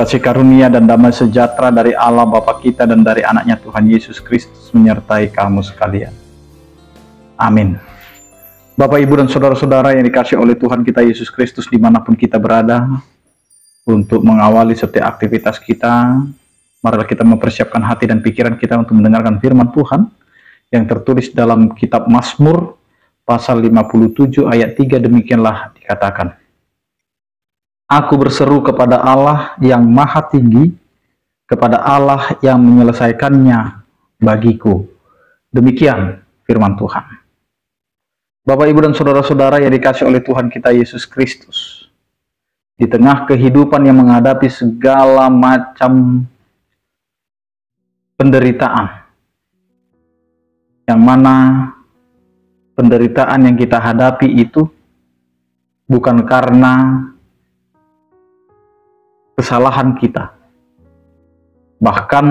Kasih karunia dan damai sejahtera dari Allah Bapa kita dan dari anaknya Tuhan Yesus Kristus menyertai kamu sekalian. Amin. Bapak, Ibu, dan saudara-saudara yang dikasihi oleh Tuhan kita Yesus Kristus dimanapun kita berada, untuk mengawali setiap aktivitas kita, marilah kita mempersiapkan hati dan pikiran kita untuk mendengarkan firman Tuhan yang tertulis dalam kitab Mazmur pasal 57 ayat 3. Demikianlah dikatakan, Aku berseru kepada Allah yang maha tinggi, kepada Allah yang menyelesaikannya bagiku. Demikian firman Tuhan. Bapak, Ibu, dan saudara-saudara yang dikasihi oleh Tuhan kita Yesus Kristus, di tengah kehidupan yang menghadapi segala macam penderitaan, yang mana penderitaan yang kita hadapi itu bukan karena kesalahan kita. Bahkan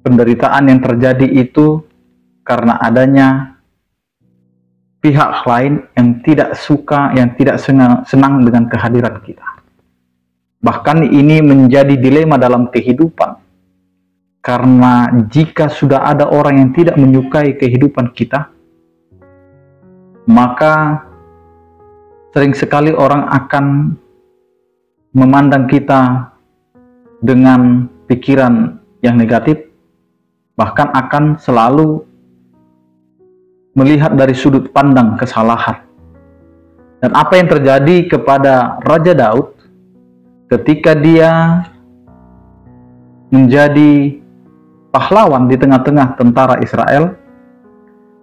penderitaan yang terjadi itu karena adanya pihak lain yang tidak suka, yang tidak senang dengan kehadiran kita. Bahkan ini menjadi dilema dalam kehidupan. Karena jika sudah ada orang yang tidak menyukai kehidupan kita, maka sering sekali orang akan memandang kita dengan pikiran yang negatif, bahkan akan selalu melihat dari sudut pandang kesalahan. Dan apa yang terjadi kepada Raja Daud ketika dia menjadi pahlawan di tengah-tengah tentara Israel,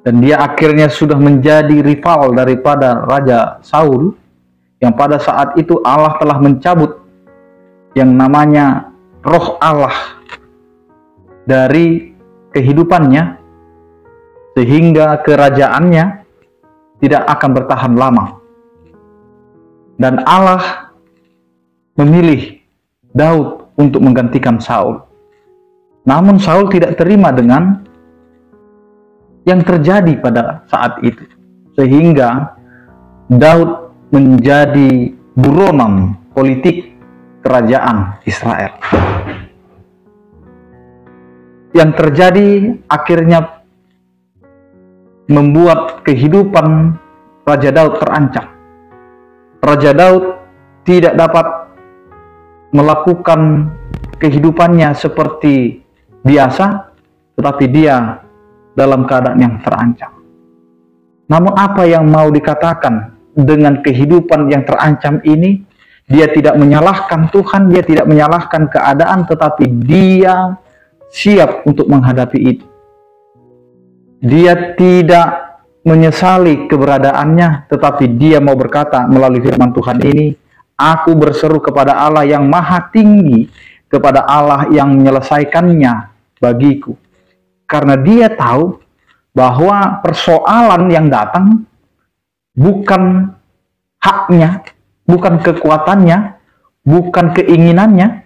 dan dia akhirnya sudah menjadi rival daripada Raja Saul, yang pada saat itu Allah telah mencabut yang namanya roh Allah dari kehidupannya, sehingga kerajaannya tidak akan bertahan lama. Dan Allah memilih Daud untuk menggantikan Saul. Namun Saul tidak terima dengan yang terjadi pada saat itu, sehingga Daud menjadi buronan politik kerajaan Israel. Yang terjadi akhirnya membuat kehidupan Raja Daud terancam. Raja Daud tidak dapat melakukan kehidupannya seperti biasa, tetapi dia dalam keadaan yang terancam. Namun apa yang mau dikatakan dengan kehidupan yang terancam ini? Dia tidak menyalahkan Tuhan, dia tidak menyalahkan keadaan, tetapi dia siap untuk menghadapi itu. Dia tidak menyesali keberadaannya, tetapi dia mau berkata melalui firman Tuhan ini, Aku berseru kepada Allah yang maha tinggi, kepada Allah yang menyelesaikannya bagiku. Karena dia tahu bahwa persoalan yang datang bukan haknya, bukan kekuatannya, bukan keinginannya,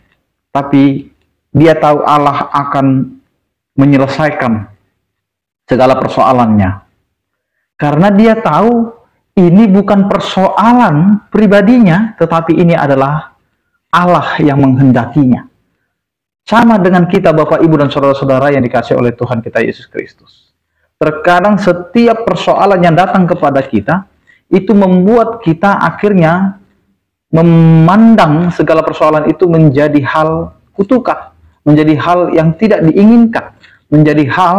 tapi dia tahu Allah akan menyelesaikan segala persoalannya. Karena dia tahu ini bukan persoalan pribadinya, tetapi ini adalah Allah yang menghendakinya. Sama dengan kita, Bapak, Ibu, dan saudara-saudara yang dikasihi oleh Tuhan kita Yesus Kristus. Terkadang setiap persoalan yang datang kepada kita, itu membuat kita akhirnya memandang segala persoalan itu menjadi hal kutukan, menjadi hal yang tidak diinginkan, menjadi hal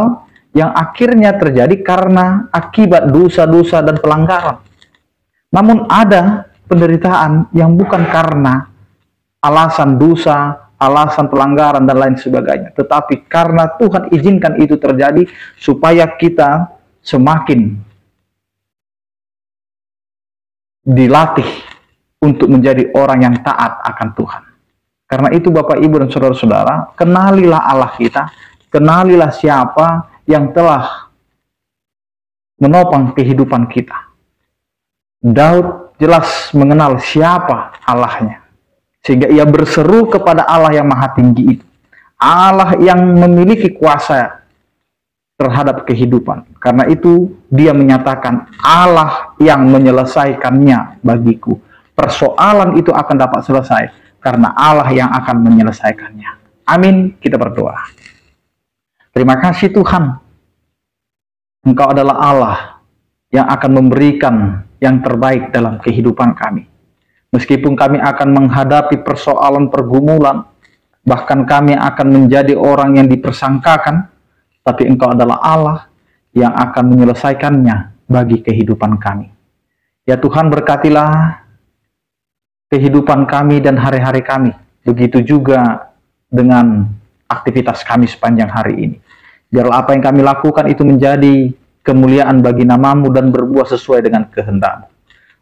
yang akhirnya terjadi karena akibat dosa-dosa dan pelanggaran. Namun ada penderitaan yang bukan karena alasan dosa, alasan pelanggaran, dan lain sebagainya, tetapi karena Tuhan izinkan itu terjadi supaya kita semakin dilatih untuk menjadi orang yang taat akan Tuhan. Karena itu, Bapak, Ibu, dan saudara-saudara, kenalilah Allah kita, kenalilah siapa yang telah menopang kehidupan kita. Daud jelas mengenal siapa Allahnya, sehingga ia berseru kepada Allah yang maha tinggi itu, Allah yang memiliki kuasa terhadap kehidupan. Karena itu dia menyatakan Allah yang menyelesaikannya bagiku. Persoalan itu akan dapat selesai karena Allah yang akan menyelesaikannya. Amin. Kita berdoa. Terima kasih Tuhan, Engkau adalah Allah yang akan memberikan yang terbaik dalam kehidupan kami. Meskipun kami akan menghadapi persoalan pergumulan, bahkan kami akan menjadi orang yang dipersangkakan, tapi Engkau adalah Allah yang akan menyelesaikannya bagi kehidupan kami. Ya Tuhan, berkatilah kehidupan kami dan hari-hari kami. Begitu juga dengan aktivitas kami sepanjang hari ini. Biarlah apa yang kami lakukan itu menjadi kemuliaan bagi nama-Mu dan berbuah sesuai dengan kehendak-Mu.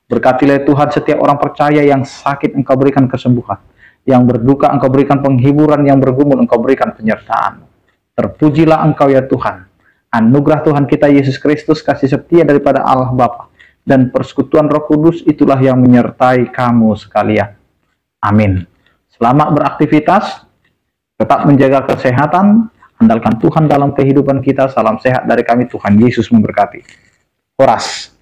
Berkatilah Tuhan setiap orang percaya yang sakit Engkau berikan kesembuhan, yang berduka Engkau berikan penghiburan, yang bergumul Engkau berikan penyertaan. Terpujilah Engkau ya Tuhan. Anugerah Tuhan kita Yesus Kristus, kasih setia daripada Allah Bapa, dan persekutuan Roh Kudus itulah yang menyertai kamu sekalian. Amin. Selamat beraktivitas, tetap menjaga kesehatan, andalkan Tuhan dalam kehidupan kita. Salam sehat dari kami, Tuhan Yesus memberkati. Horas.